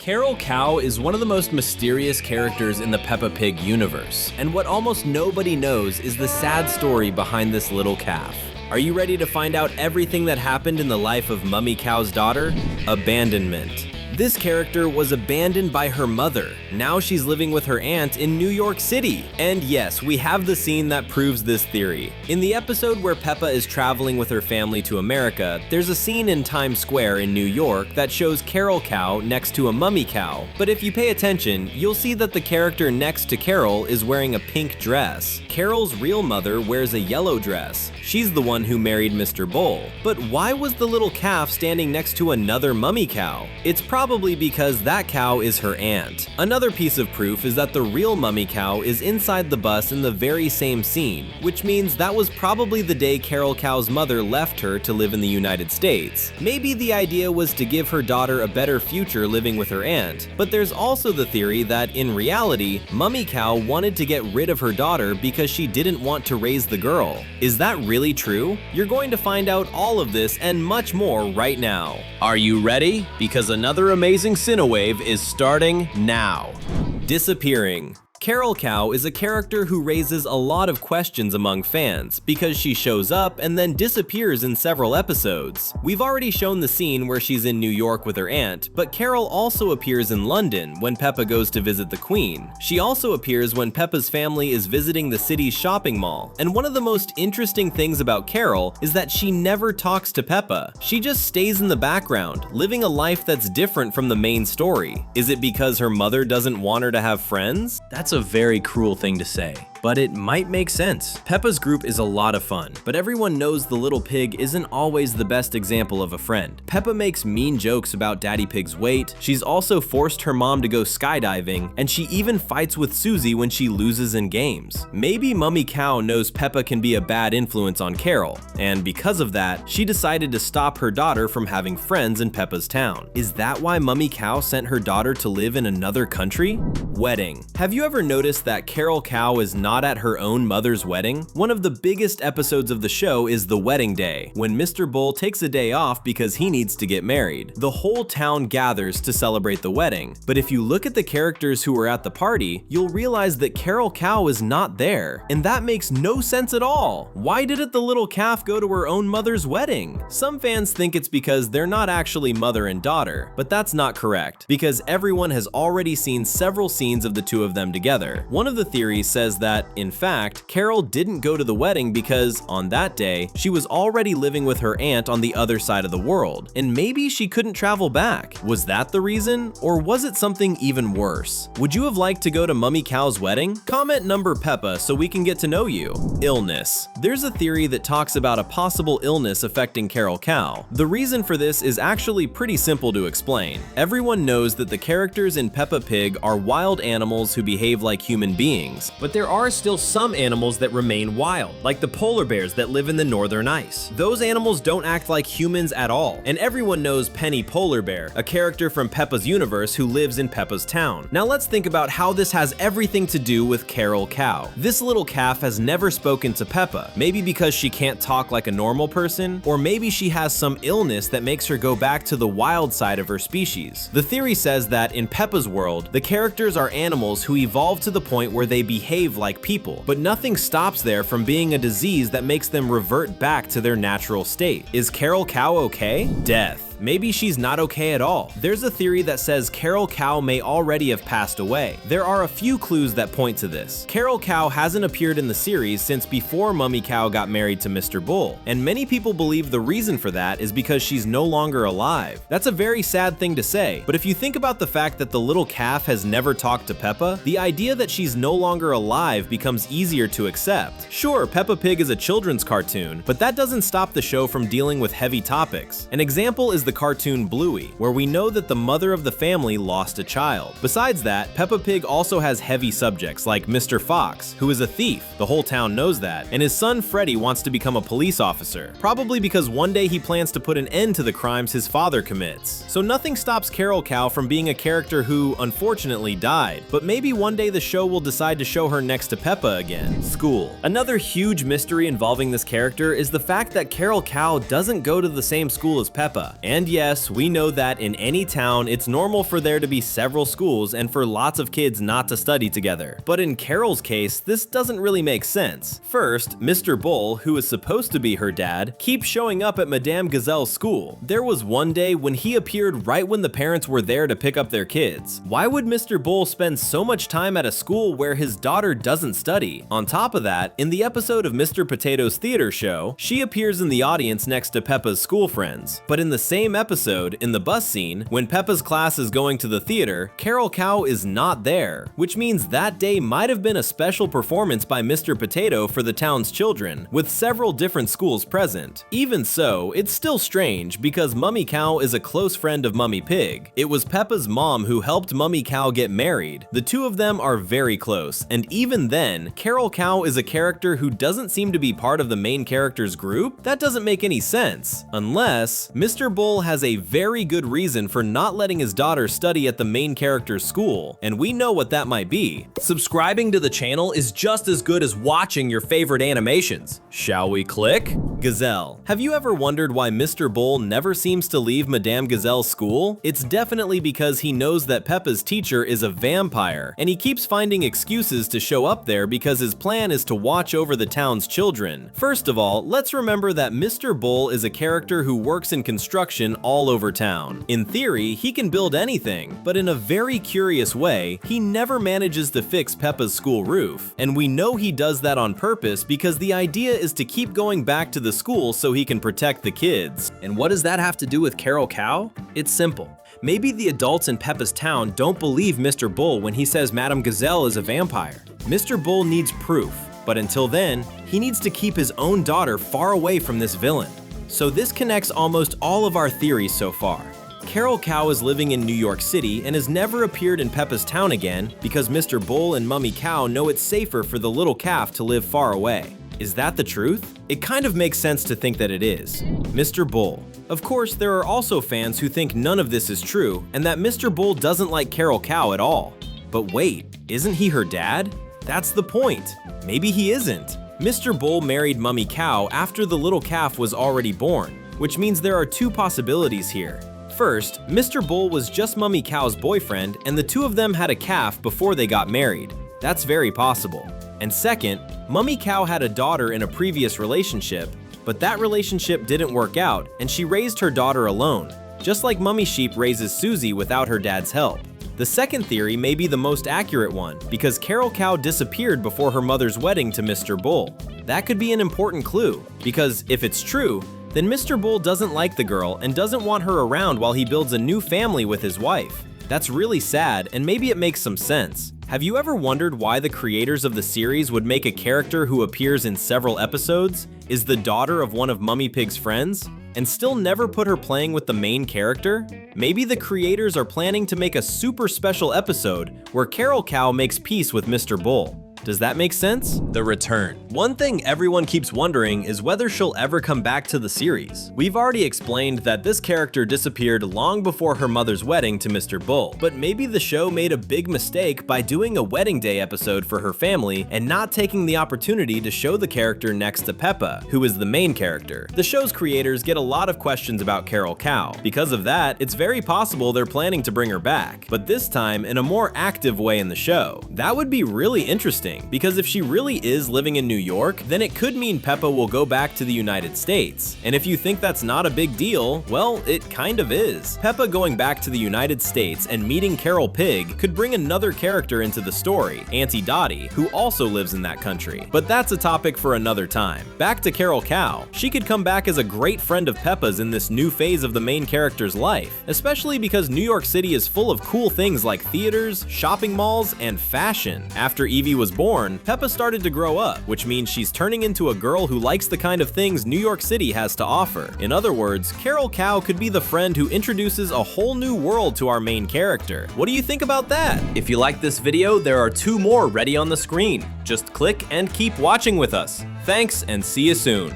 Carol Cow is one of the most mysterious characters in the Peppa Pig universe, and what almost nobody knows is the sad story behind this little calf. Are you ready to find out everything that happened in the life of Mummy Cow's daughter? Abandonment. This character was abandoned by her mother. Now she's living with her aunt in New York City. And yes, we have the scene that proves this theory. In the episode where Peppa is traveling with her family to America, there's a scene in Times Square in New York that shows Carol Cow next to a Mummy Cow. But if you pay attention, you'll see that the character next to Carol is wearing a pink dress. Carol's real mother wears a yellow dress. She's the one who married Mr. Bull. But why was the little calf standing next to another Mummy Cow? It's probably because that cow is her aunt. Another piece of proof is that the real Mummy Cow is inside the bus in the very same scene, which means that was probably the day Carol Cow's mother left her to live in the United States. Maybe the idea was to give her daughter a better future living with her aunt, but there's also the theory that in reality, Mummy Cow wanted to get rid of her daughter because she didn't want to raise the girl. Is that really true? You're going to find out all of this and much more right now. Are you ready? Because another amazing Cinewave is starting now. Disappearing. Carol Cow is a character who raises a lot of questions among fans because she shows up and then disappears in several episodes. We've already shown the scene where she's in New York with her aunt, but Carol also appears in London when Peppa goes to visit the Queen. She also appears when Peppa's family is visiting the city's shopping mall. And one of the most interesting things about Carol is that she never talks to Peppa. She just stays in the background, living a life that's different from the main story. Is it because her mother doesn't want her to have friends? That's a very cruel thing to say, but it might make sense. Peppa's group is a lot of fun, but everyone knows the little pig isn't always the best example of a friend. Peppa makes mean jokes about Daddy Pig's weight, she's also forced her mom to go skydiving, and she even fights with Susie when she loses in games. Maybe Mummy Cow knows Peppa can be a bad influence on Carol, and because of that, she decided to stop her daughter from having friends in Peppa's town. Is that why Mummy Cow sent her daughter to live in another country? Wedding. Have you ever noticed that Carol Cow is not at her own mother's wedding? One of the biggest episodes of the show is the wedding day, when Mr. Bull takes a day off because he needs to get married. The whole town gathers to celebrate the wedding, but if you look at the characters who were at the party, you'll realize that Carol Cow is not there, and that makes no sense at all. Why didn't the little calf go to her own mother's wedding? Some fans think it's because they're not actually mother and daughter, but that's not correct, because everyone has already seen several scenes of the two of them together. One of the theories says that, in fact, Carol didn't go to the wedding because, on that day, she was already living with her aunt on the other side of the world, and maybe she couldn't travel back. Was that the reason? Or was it something even worse? Would you have liked to go to Mummy Cow's wedding? Comment number Peppa so we can get to know you. Illness. There's a theory that talks about a possible illness affecting Carol Cow. The reason for this is actually pretty simple to explain. Everyone knows that the characters in Peppa Pig are wild animals who behave like human beings, but there are still some animals that remain wild, like the polar bears that live in the northern ice. Those animals don't act like humans at all, and everyone knows Penny Polar Bear, a character from Peppa's universe who lives in Peppa's town. Now let's think about how this has everything to do with Carol Cow. This little calf has never spoken to Peppa, maybe because she can't talk like a normal person, or maybe she has some illness that makes her go back to the wild side of her species. The theory says that in Peppa's world, the characters are animals who evolve to the point where they behave like people, but nothing stops there from being a disease that makes them revert back to their natural state. Is Carol Cow okay? Death. Maybe she's not okay at all. There's a theory that says Carol Cow may already have passed away. There are a few clues that point to this. Carol Cow hasn't appeared in the series since before Mummy Cow got married to Mr. Bull, and many people believe the reason for that is because she's no longer alive. That's a very sad thing to say, but if you think about the fact that the little calf has never talked to Peppa, the idea that she's no longer alive becomes easier to accept. Sure, Peppa Pig is a children's cartoon, but that doesn't stop the show from dealing with heavy topics. An example is the cartoon Bluey, where we know that the mother of the family lost a child. Besides that, Peppa Pig also has heavy subjects like Mr. Fox, who is a thief. The whole town knows that, and his son Freddy wants to become a police officer, probably because one day he plans to put an end to the crimes his father commits. So nothing stops Carol Cow from being a character who, unfortunately, died, but maybe one day the show will decide to show her next to Peppa again. School. Another huge mystery involving this character is the fact that Carol Cow doesn't go to the same school as Peppa, and And yes, we know that in any town, it's normal for there to be several schools and for lots of kids not to study together. But in Carol's case, this doesn't really make sense. First, Mr. Bull, who is supposed to be her dad, keeps showing up at Madame Gazelle's school. There was one day when he appeared right when the parents were there to pick up their kids. Why would Mr. Bull spend so much time at a school where his daughter doesn't study? On top of that, in the episode of Mr. Potato's theater show, she appears in the audience next to Peppa's school friends. But in the same episode, in the bus scene, when Peppa's class is going to the theater, Carol Cow is not there, which means that day might have been a special performance by Mr. Potato for the town's children, with several different schools present. Even so, it's still strange because Mummy Cow is a close friend of Mummy Pig. It was Peppa's mom who helped Mummy Cow get married. The two of them are very close, and even then, Carol Cow is a character who doesn't seem to be part of the main character's group? That doesn't make any sense. Unless Mr. Bull has a very good reason for not letting his daughter study at the main character's school, and we know what that might be. Subscribing to the channel is just as good as watching your favorite animations. Shall we click? Gazelle. Have you ever wondered why Mr. Bull never seems to leave Madame Gazelle's school? It's definitely because he knows that Peppa's teacher is a vampire, and he keeps finding excuses to show up there because his plan is to watch over the town's children. First of all, let's remember that Mr. Bull is a character who works in construction all over town. In theory, he can build anything, but in a very curious way, he never manages to fix Peppa's school roof. And we know he does that on purpose because the idea is to keep going back to the school so he can protect the kids. And what does that have to do with Carol Cow? It's simple. Maybe the adults in Peppa's town don't believe Mr. Bull when he says Madame Gazelle is a vampire. Mr. Bull needs proof, but until then, he needs to keep his own daughter far away from this villain. So this connects almost all of our theories so far. Carol Cow is living in New York City and has never appeared in Peppa's town again because Mr. Bull and Mummy Cow know it's safer for the little calf to live far away. Is that the truth? It kind of makes sense to think that it is. Mr. Bull. Of course, there are also fans who think none of this is true and that Mr. Bull doesn't like Carol Cow at all. But wait, isn't he her dad? That's the point. Maybe he isn't. Mr. Bull married Mummy Cow after the little calf was already born, which means there are two possibilities here. First, Mr. Bull was just Mummy Cow's boyfriend and the two of them had a calf before they got married. That's very possible. And second, Mummy Cow had a daughter in a previous relationship, but that relationship didn't work out and she raised her daughter alone, just like Mummy Sheep raises Susie without her dad's help. The second theory may be the most accurate one because Carol Cow disappeared before her mother's wedding to Mr. Bull. That could be an important clue because if it's true, then Mr. Bull doesn't like the girl and doesn't want her around while he builds a new family with his wife. That's really sad, and maybe it makes some sense. Have you ever wondered why the creators of the series would make a character who appears in several episodes, is the daughter of one of Mummy Pig's friends, and still never put her playing with the main character? Maybe the creators are planning to make a super special episode where Carol Cow makes peace with Mr. Bull. Does that make sense? The return. One thing everyone keeps wondering is whether she'll ever come back to the series. We've already explained that this character disappeared long before her mother's wedding to Mr. Bull, but maybe the show made a big mistake by doing a wedding day episode for her family and not taking the opportunity to show the character next to Peppa, who is the main character. The show's creators get a lot of questions about Carol Cow. Because of that, it's very possible they're planning to bring her back, but this time in a more active way in the show. That would be really interesting, because if she really is living in New York, then it could mean Peppa will go back to the United States. And if you think that's not a big deal, well, it kind of is. Peppa going back to the United States and meeting Carol Pig could bring another character into the story, Auntie Dottie, who also lives in that country. But that's a topic for another time. Back to Carol Cow. She could come back as a great friend of Peppa's in this new phase of the main character's life, especially because New York City is full of cool things like theaters, shopping malls, and fashion. After Evie was born, Peppa started to grow up, which means she's turning into a girl who likes the kind of things New York City has to offer. In other words, Carol Cow could be the friend who introduces a whole new world to our main character. What do you think about that? If you like this video, there are 2 more ready on the screen. Just click and keep watching with us. Thanks, and see you soon.